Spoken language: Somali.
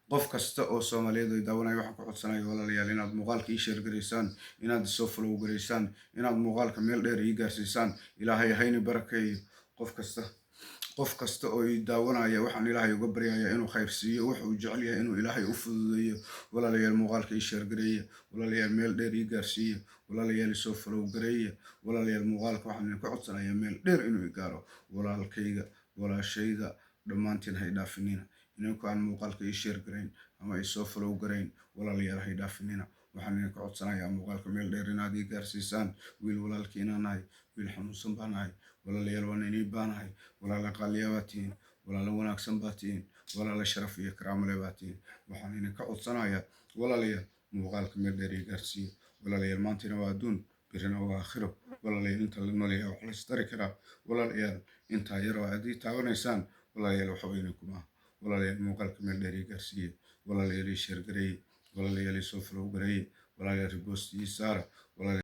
qof kasta oo Soomaaliyeed oo daawanaya waxaan ku codsanayaa walaalayaal inaad muuqaalka ii share gareysaan, inaad soo follow gareysaan, inaad muuqaalka meel dheer ii gaarsiisaan. Ilaahay hayni barakeeyo. qof kasta oo ii daawanaya waxaan ilaahay uga baryayaa inuu khayr siiyo, wuxuu jecel yahay inuu ilaahay u fududeeyo. walaalayaal muuqaalka ii share gareeya, walaalayaal meel dheer ii gaarsiiya, walaalayaal soo follow gareeya, walaalayaal muuqaalka waxaan idinku codsanayaa meel dheer inuu i gaaro. walaalkayga walaashayda dhammaantiin hay dhaafinina inanku aan muuqaalka ii share gareyn ama ii soo follow gareyn, walaalayaal hay dhaafinina. waxaan idinku codsanayaa muuqaalka meel dheer inaad ii gaarsiisaan. wiil walaalkiina nahay, wiil xanuunsan baa nahay, walaalayaal waan inii baanahay, walaala qaaliya baa tihiin, walaala wanaagsan baa tihiin, walaala sharaf iyo karaamo leh baa tihiin. waxaan idinka codsanayaa walaalayaal muuqaalka meel dheer ii gaarsiiyo. walaalayaal maantina waa adduun, birina waa aakhiro. walaalayaal inta la noolyahay wax la istari karaa. walaalayaal intaa yaroo aad ii taawanaysaan, walaalayaal waxa weyn kuma. walaalayaal muuqaalka meel dheer ii gaarsiiyo, walaalayaal ii share gareeye, walaalayaal ii soo follow gareeye, walaalayaal repost ii saara, walaalayaal